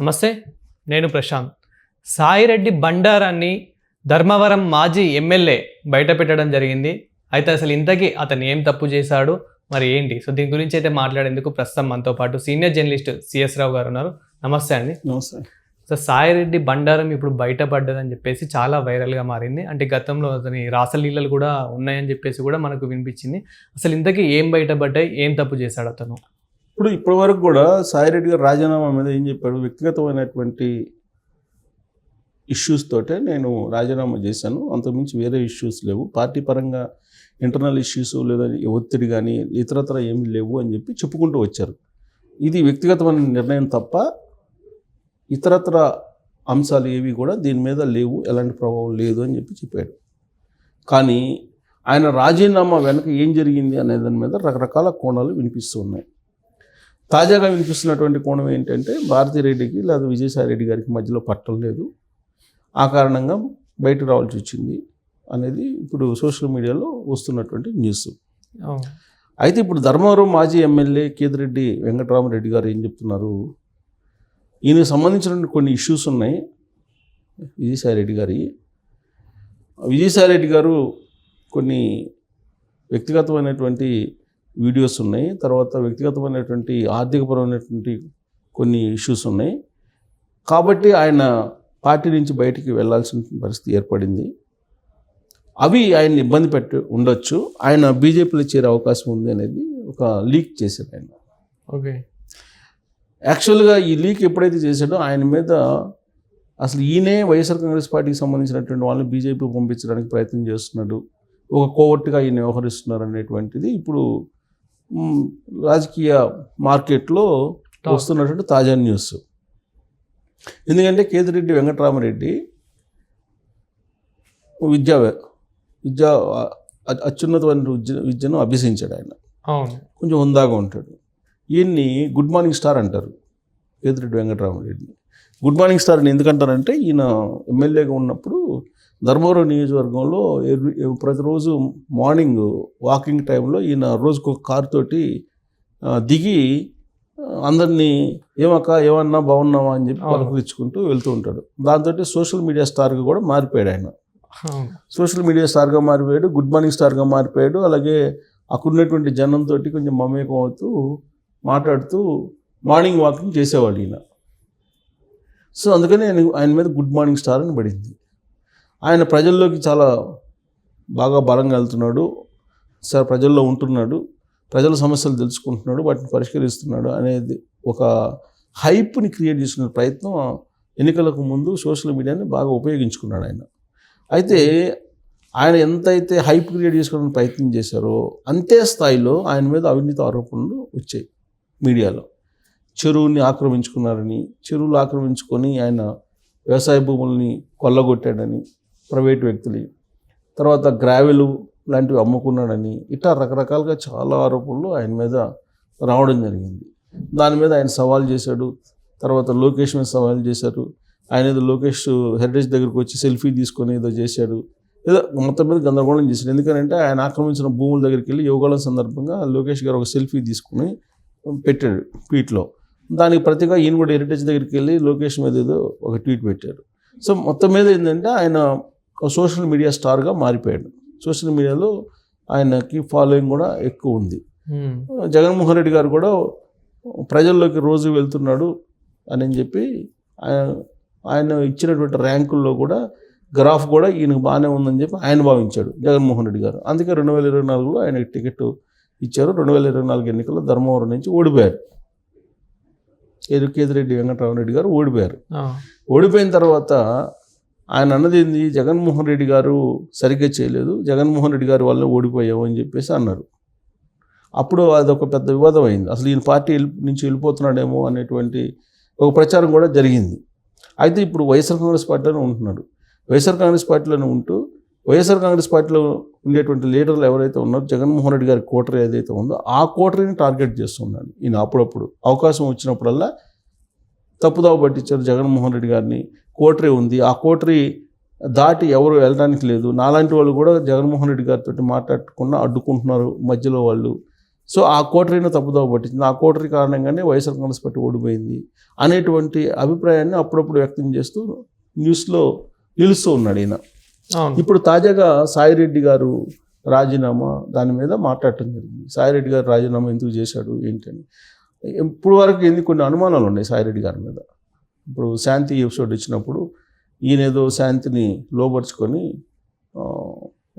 నమస్తే, నేను ప్రశాంత్. సాయిరెడ్డి బండారాన్ని ధర్మవరం మాజీ ఎమ్మెల్యే బయట పెట్టడం జరిగింది. అయితే అసలు ఇంతకీ అతను ఏం తప్పు చేశాడు, మరి ఏంటి? సో దీని గురించి అయితే మాట్లాడేందుకు ప్రస్తుతం మనతో పాటు సీనియర్ జర్నలిస్ట్ సిఎస్ రావు గారు ఉన్నారు. నమస్తే అండి. నమస్తే. సో సాయిరెడ్డి బండారం ఇప్పుడు బయటపడ్డదని చెప్పేసి చాలా వైరల్గా మారింది. అంటే గతంలో అతని రాసలీలలు కూడా ఉన్నాయని చెప్పేసి కూడా మనకు వినిపించింది. అసలు ఇంతకీ ఏం బయటపడ్డాయి, ఏం తప్పు చేశాడు అతను? ఇప్పటి వరకు కూడా సాయిరెడ్డి గారు రాజీనామా మీద ఏం చెప్పాడు, వ్యక్తిగతమైనటువంటి ఇష్యూస్ తోటే నేను రాజీనామా చేశాను, అంతకుమించి వేరే ఇష్యూస్ లేవు, పార్టీ పరంగా ఇంటర్నల్ ఇష్యూస్ లేదా ఒత్తిడి కానీ ఇతరత్ర ఏమీ లేవు అని చెప్పి చెప్పుకుంటూ వచ్చారు. ఇది వ్యక్తిగతమైన నిర్ణయం తప్ప ఇతరత్ర అంశాలు ఏవి కూడా దీని మీద లేవు, ఎలాంటి ప్రభావం లేదు అని చెప్పి చెప్పాడు. కానీ ఆయన రాజీనామా వెనక ఏం జరిగింది అనే దాని మీద రకరకాల కోణాలు వినిపిస్తూ ఉన్నాయి. తాజాగా వినిపిస్తున్నటువంటి కోణం ఏంటంటే భారతిరెడ్డికి లేదా విజయసాయిరెడ్డి గారికి మధ్యలో పట్టం లేదు, ఆ కారణంగా బయటకు రావాల్సి వచ్చింది అనేది ఇప్పుడు సోషల్ మీడియాలో వస్తున్నటువంటి న్యూస్. అయితే ఇప్పుడు ధర్మవరం మాజీ ఎమ్మెల్యే కేతిరెడ్డి వెంకటరామరెడ్డి గారు ఏం చెప్తున్నారు, ఈయనకు సంబంధించిన కొన్ని ఇష్యూస్ ఉన్నాయి విజయసాయిరెడ్డి గారు కొన్ని వ్యక్తిగతమైనటువంటి వీడియోస్ ఉన్నాయి, తర్వాత వ్యక్తిగతమైనటువంటి ఆర్థికపరమైనటువంటి కొన్ని ఇష్యూస్ ఉన్నాయి, కాబట్టి ఆయన పార్టీ నుంచి బయటికి వెళ్ళాల్సిన పరిస్థితి ఏర్పడింది. అవి ఆయన్ని ఇబ్బంది పెట్టి ఉండొచ్చు, ఆయన బీజేపీలో చేరే అవకాశం ఉంది అనేది ఒక లీక్ చేశాడు ఆయన. ఓకే, యాక్చువల్గా ఈ లీక్ ఎప్పుడైతే చేశాడో ఆయన మీద అసలు ఈయనే వైఎస్ఆర్ కాంగ్రెస్ పార్టీకి సంబంధించినటువంటి వాళ్ళని బీజేపీ పంపించడానికి ప్రయత్నం చేస్తున్నాడు, ఒక కోవర్ట్గా ఈయన వ్యవహరిస్తున్నారు అనేటువంటిది ఇప్పుడు రాజకీయ మార్కెట్లో వస్తున్నటువంటి తాజా న్యూస్. ఎందుకంటే కేతిరెడ్డి వెంకటరామరెడ్డి అత్యున్నతమైన విద్యను అభ్యసించాడు. ఆయన కొంచెం హుందాగా ఉంటాడు. ఈయన్ని గుడ్ మార్నింగ్ స్టార్ అంటారు. కేతిరెడ్డి వెంకటరామరెడ్డిని గుడ్ మార్నింగ్ స్టార్ అని ఎందుకంటారంటే ఈయన ఎమ్మెల్యేగా ఉన్నప్పుడు ధర్మవరం నియోజకవర్గంలో ప్రతిరోజు మార్నింగ్ వాకింగ్ టైంలో ఈయన రోజుకు ఒక కారు తోటి దిగి అందరినీ ఏమన్నా బాగున్నావా అని చెప్పి పలకరించుకుంటూ వెళ్తూ ఉంటాడు. దాంతో సోషల్ మీడియా స్టార్గా కూడా మారిపోయాడు ఆయన. సోషల్ మీడియా స్టార్గా మారిపోయాడు, గుడ్ మార్నింగ్ స్టార్గా మారిపోయాడు. అలాగే అక్కడున్నటువంటి జనంతో కొంచెం మమేకం అవుతూ మాట్లాడుతూ మార్నింగ్ వాకింగ్ చేసేవాడు ఈయన. సో అందుకని ఆయన మీద గుడ్ మార్నింగ్ స్టార్ అని పడింది. ఆయన ప్రజల్లోకి చాలా బాగా బలంగా వెళ్తున్నాడు, సార్ ప్రజల్లో ఉంటున్నాడు, ప్రజల సమస్యలు తెలుసుకుంటున్నాడు, వాటిని పరిష్కరిస్తున్నాడు అనేది ఒక హైప్ని క్రియేట్ చేసుకునే ప్రయత్నం ఎన్నికలకు ముందు సోషల్ మీడియాని బాగా ఉపయోగించుకున్నాడు ఆయన. అయితే ఆయన ఎంతైతే హైప్ క్రియేట్ చేసుకోవడానికి ప్రయత్నం చేశారో అంతే స్థాయిలో ఆయన మీద అవినీతి ఆరోపణలు వచ్చాయి మీడియాలో. చెరువుని ఆక్రమించుకున్నారని, చెరువులు ఆక్రమించుకొని ఆయన వ్యవసాయ భూముల్ని కొల్లగొట్టాడని ప్రైవేట్ వ్యక్తులు, తర్వాత గ్రావెలు లాంటివి అమ్ముకున్నాడని, ఇట్లా రకరకాలుగా చాలా ఆరోపణలు ఆయన మీద రావడం జరిగింది. దాని మీద ఆయన సవాల్ చేశాడు. తర్వాత లోకేష్ మీద సవాల్ చేశారు. ఆయన ఏదో లోకేష్ హెరిటేజ్ దగ్గరికి వచ్చి సెల్ఫీ తీసుకొని ఏదో చేశాడు, ఏదో మొత్తం మీద గందరగోళం చేశాడు. ఎందుకంటే ఆయన ఆక్రమించిన భూముల దగ్గరికి వెళ్ళి యువగోళం సందర్భంగా లోకేష్ గారు ఒక సెల్ఫీ తీసుకుని పెట్టాడు ట్వీట్లో. దానికి ప్రతిగా ఈయన కూడా హెరిటేజ్ దగ్గరికి వెళ్ళి లోకేష్ మీద ఏదో ఒక ట్వీట్ పెట్టాడు. సో మొత్తం మీద ఏంటంటే ఆయన సోషల్ మీడియా స్టార్గా మారిపోయాడు. సోషల్ మీడియాలో ఆయనకి ఫాలోయింగ్ కూడా ఎక్కువ ఉంది. జగన్మోహన్ రెడ్డి గారు కూడా ప్రజల్లోకి రోజు వెళ్తున్నాడు అని చెప్పి ఆయన ఇచ్చినటువంటి ర్యాంకుల్లో కూడా గ్రాఫ్ కూడా ఈయనకు బాగానే ఉందని చెప్పి ఆయన భావించాడు జగన్మోహన్ రెడ్డి గారు. అందుకే 2024లో ఆయనకి టికెట్ ఇచ్చారు. 2024 ఎన్నికల్లో ధర్మవరం నుంచి ఓడిపోయారు. కేతిరెడ్డి వెంకటరామరెడ్డి గారు ఓడిపోయారు. ఓడిపోయిన తర్వాత ఆయన అన్నది ఏంది, జగన్మోహన్ రెడ్డి గారు సరిగ్గా చేయలేదు, జగన్మోహన్ రెడ్డి గారి వల్ల ఓడిపోయావు అని చెప్పేసి అన్నారు. అప్పుడు అదొక పెద్ద వివాదం అయింది. అసలు ఈయన పార్టీ నుంచి వెళ్ళిపోతున్నాడేమో అనేటువంటి ఒక ప్రచారం కూడా జరిగింది. అయితే ఇప్పుడు వైఎస్ఆర్ కాంగ్రెస్ పార్టీలోనే ఉంటున్నాడు. వైఎస్ఆర్ కాంగ్రెస్ పార్టీలోనే ఉంటూ వైఎస్ఆర్ కాంగ్రెస్ పార్టీలో ఉండేటువంటి లీడర్లు ఎవరైతే ఉన్నారో జగన్మోహన్ రెడ్డి గారి కోటరీ ఏదైతే ఉందో ఆ కోటరీని టార్గెట్ చేస్తున్నాడు ఈయన. అప్పుడప్పుడు అవకాశం వచ్చినప్పుడల్లా తప్పుదావ పట్టించారు జగన్మోహన్ రెడ్డి గారిని. కోటరీ ఉంది, ఆ కోటరీ దాటి ఎవరు వెళ్ళడానికి లేదు, నాలాంటి వాళ్ళు కూడా జగన్మోహన్ రెడ్డి గారితో మాట్లాడకుండా అడ్డుకుంటున్నారు మధ్యలో వాళ్ళు సో ఆ కోటరీని తప్పుదోవ పట్టించింది, ఆ కోటరీ కారణంగానే వైఎస్ఆర్ కాంగ్రెస్ పార్టీ ఓడిపోయింది అనేటువంటి అభిప్రాయాన్ని అప్పుడప్పుడు వ్యక్తం చేస్తూ న్యూస్లో నిలుస్తూ ఉన్నాడు ఈయన. అవును. ఇప్పుడు తాజాగా సాయిరెడ్డి గారు రాజీనామా దాని మీద మాట్లాడటం జరిగింది. సాయిరెడ్డి గారు రాజీనామా ఎందుకు చేశాడు ఏంటని ఇప్పుడు వరకు ఎందుకు కొన్ని అనుమానాలు ఉన్నాయి సాయిరెడ్డి గారి మీద. ఇప్పుడు శాంతి ఎపిసోడ్ ఇచ్చినప్పుడు ఈయనేదో శాంతిని లోపరుచుకొని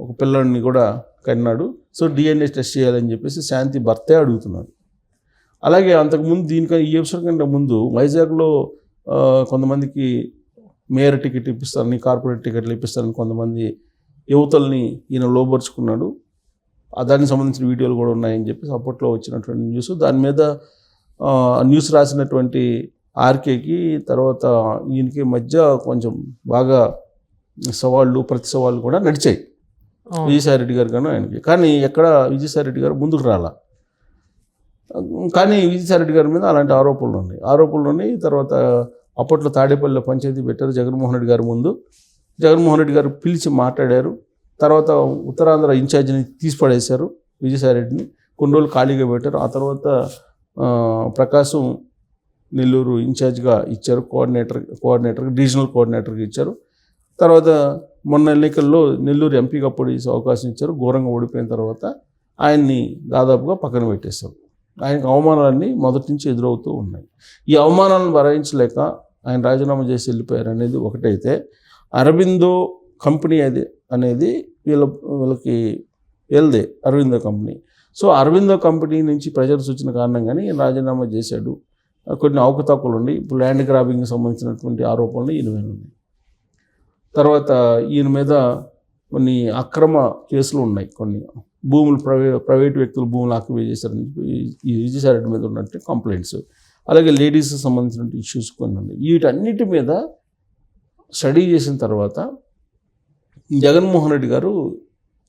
ఒక పిల్లడిని కూడా కన్నాడు, సో డిఎన్ఏ టెస్ట్ చేయాలని చెప్పేసి శాంతి భర్తే అడుగుతున్నాడు. అలాగే అంతకుముందు ఈ ఎపిసోడ్ కంటే ముందు వైజాగ్లో కొంతమందికి మేయర్ టికెట్ ఇప్పిస్తారని, కార్పొరేట్ టికెట్లు ఇప్పిస్తారని కొంతమంది యువతల్ని ఈయన లోపరుచుకున్నాడు. దానికి సంబంధించిన వీడియోలు కూడా ఉన్నాయని చెప్పేసి అప్పట్లో వచ్చినటువంటి న్యూస్. దాని మీద న్యూస్ రాసినటువంటి ఆర్కేకి తర్వాత ఈయనకి మధ్య కొంచెం బాగా ప్రతి సవాళ్ళు కూడా నడిచాయి విజయసాయిరెడ్డి గారు కానీ ఆయనకి. కానీ ఎక్కడ విజయసాయిరెడ్డి గారు ముందుకు రాలా. కానీ విజయసాయిరెడ్డి గారి మీద అలాంటి ఆరోపణలు ఉన్నాయి. తర్వాత అప్పట్లో తాడేపల్లిలో పంచాయతీ పెట్టారు జగన్మోహన్ రెడ్డి గారి ముందు. జగన్మోహన్ రెడ్డి గారు పిలిచి మాట్లాడారు. తర్వాత ఉత్తరాంధ్ర ఇన్ఛార్జిని తీసిపడేశారు విజయసాయిరెడ్డిని, కొన్ని రోజులు ఖాళీగా పెట్టారు. ఆ తర్వాత ప్రకాశం నెల్లూరు ఇన్ఛార్జ్గా ఇచ్చారు, కోఆర్డినేటర్గా డివిజనల్ కోఆర్డినేటర్గా ఇచ్చారు. తర్వాత మొన్న ఎన్నికల్లో నెల్లూరు ఎంపీగా పొడిచే అవకాశం ఇచ్చారు. ఘోరంగా ఓడిపోయిన తర్వాత ఆయన్ని దాదాపుగా పక్కన పెట్టేశారు. ఆయనకు అవమానాలన్నీ మొదటి నుంచి ఎదురవుతూ ఉన్నాయి. ఈ అవమానాలను భరించలేక ఆయన రాజీనామా చేసి వెళ్ళిపోయారు అనేది ఒకటైతే, అరబిందో కంపెనీ అనేది వీళ్ళకి వెళ్దే Aurobindo company. So Aurobindo company నుంచి ప్రెజర్స్ వచ్చిన కారణంగానే ఈయన రాజీనామా చేశాడు. కొన్ని అవకతవకలు ఉన్నాయి. ఇప్పుడు ల్యాండ్ గ్రాబింగ్కి సంబంధించినటువంటి ఆరోపణలు ఈయన మీద ఉన్నాయి. తర్వాత ఈయన మీద కొన్ని అక్రమ కేసులు ఉన్నాయి. కొన్ని భూములు ప్రైవేట్ వ్యక్తులు భూములు ఆక్యుపై చేశారని ఈ విజయసాయిరెడ్డి మీద ఉన్నట్టు కంప్లైంట్స్, అలాగే లేడీస్కి సంబంధించిన ఇష్యూస్ కొన్ని ఉన్నాయి. వీటన్నిటి మీద స్టడీ చేసిన తర్వాత జగన్మోహన్ రెడ్డి గారు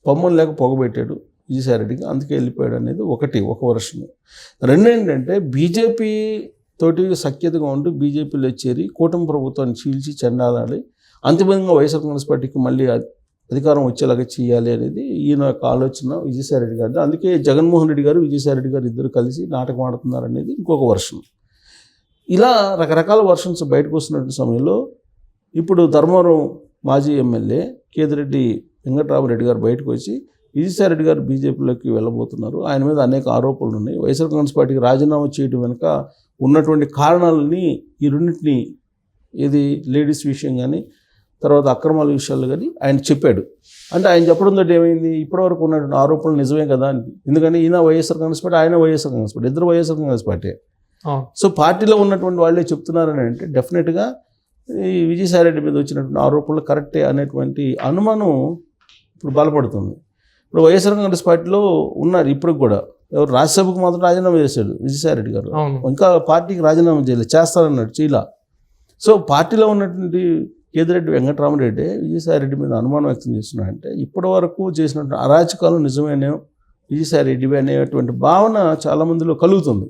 పొమ్మలు లేక పొగబెట్టాడు విజయసాయిరెడ్డికి, అందుకే వెళ్ళిపోయాడు అనేది ఒక వర్షన్. రెండు ఏంటంటే బీజేపీ తోటి సఖ్యతగా ఉంటూ బీజేపీలో చేరి కూటమి ప్రభుత్వాన్ని చీల్చి చెండాలాలి, అంతిమంగా వైఎస్ఆర్ కాంగ్రెస్ పార్టీకి మళ్ళీ అధికారం వచ్చేలాగా చేయాలి అనేది ఈయన యొక్క ఆలోచన విజయసాయిరెడ్డి గారిది. అందుకే జగన్మోహన్ రెడ్డి గారు విజయసాయిరెడ్డి గారు ఇద్దరు కలిసి నాటకం ఆడుతున్నారు అనేది ఇంకొక వర్షన్. ఇలా రకరకాల వర్షన్స్ బయటకు వస్తున్న సమయంలో ఇప్పుడు ధర్మవరం మాజీ ఎమ్మెల్యే కేతిరెడ్డి వెంకటరామరెడ్డి గారు బయటకు వచ్చి విజయసాయిరెడ్డి గారు బీజేపీలోకి వెళ్ళబోతున్నారు, ఆయన మీద అనేక ఆరోపణలు ఉన్నాయి, వైఎస్ఆర్ కాంగ్రెస్ పార్టీకి రాజీనామా చేయడం వెనుక ఉన్నటువంటి కారణాలని ఈ రెండింటిని, ఇది లేడీస్ విషయం కానీ తర్వాత అక్రమాల విషయాలు కానీ ఆయన చెప్పాడు. అంటే ఆయన చెప్పడం తోటి ఏమైంది, ఇప్పటివరకు ఉన్నటువంటి ఆరోపణలు నిజమే కదా అని. ఎందుకంటే ఈయన వైఎస్ఆర్ కాంగ్రెస్ పార్టీ, ఆయన వైఎస్ఆర్ కాంగ్రెస్ పార్టీ, ఇద్దరు వైఎస్ఆర్ కాంగ్రెస్ పార్టీ. సో పార్టీలో ఉన్నటువంటి వాళ్ళే చెప్తున్నారని అంటే డెఫినెట్గా ఈ విజయసాయిరెడ్డి మీద వచ్చినటువంటి ఆరోపణలు కరెక్టే అనేటువంటి అనుమానం ఇప్పుడు బలపడుతుంది. ఇప్పుడు వైఎస్ఆర్ కాంగ్రెస్ పార్టీలో ఉన్నారు ఇప్పుడు కూడా, ఎవరు రాజ్యసభకు మాత్రం రాజీనామా చేశాడు విజయసాయిరెడ్డి గారు, ఇంకా పార్టీకి రాజీనామా చేయలేదు, చేస్తారన్నాడు చీలా. సో పార్టీలో ఉన్నటువంటి కేతిరెడ్డి వెంకటరామరెడ్డి విజయసాయిరెడ్డి మీద అనుమానం వ్యక్తం చేస్తున్నాడంటే ఇప్పటి వరకు చేసినటువంటి అరాచకాలు నిజమేనే విజయసాయిరెడ్డి అనేటువంటి భావన చాలామందిలో కలుగుతుంది.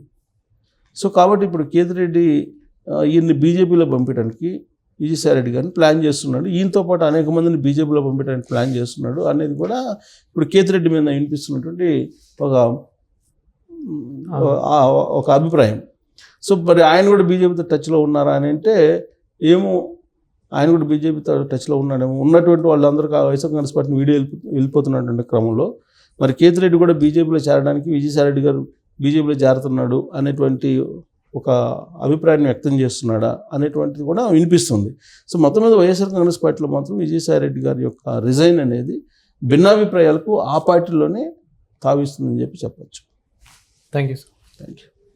సో కాబట్టి ఇప్పుడు కేతిరెడ్డి ఈయన్ని బీజేపీలో పంపించడానికి విజయసాయిరెడ్డి గారిని ప్లాన్ చేస్తున్నాడు, ఈయనతో పాటు అనేక మందిని బీజేపీలో పంపించడానికి ప్లాన్ చేస్తున్నాడు అనేది కూడా ఇప్పుడు కేతిరెడ్డి మీద వినిపిస్తున్నటువంటి ఒక అభిప్రాయం. సో మరి ఆయన కూడా బీజేపీతో టచ్లో ఉన్నారా అని అంటే ఏమో, ఆయన కూడా బీజేపీతో టచ్లో ఉన్నాడేమో. ఉన్నటువంటి వాళ్ళందరూ వైఎస్ఆర్ కాంగ్రెస్ పార్టీని వెళ్ళిపోతున్నటువంటి క్రమంలో మరి కేతిరెడ్డి కూడా బీజేపీలో చేరడానికి విజయసాయిరెడ్డి గారు బీజేపీలో చేరుతున్నాడు అనేటువంటి ఒక అభిప్రాయాన్ని వ్యక్తం చేస్తున్నాడా అనేటువంటిది కూడా వినిపిస్తుంది. సో మొత్తం మీద వైఎస్ఆర్ కాంగ్రెస్ పార్టీలో మాత్రం విజయసాయిరెడ్డి గారి యొక్క రిజైన్ అనేది భిన్నాభిప్రాయాలకు ఆ పార్టీలోనే తావిస్తుందని చెప్పి చెప్పచ్చు. Thank you sir. Thank you.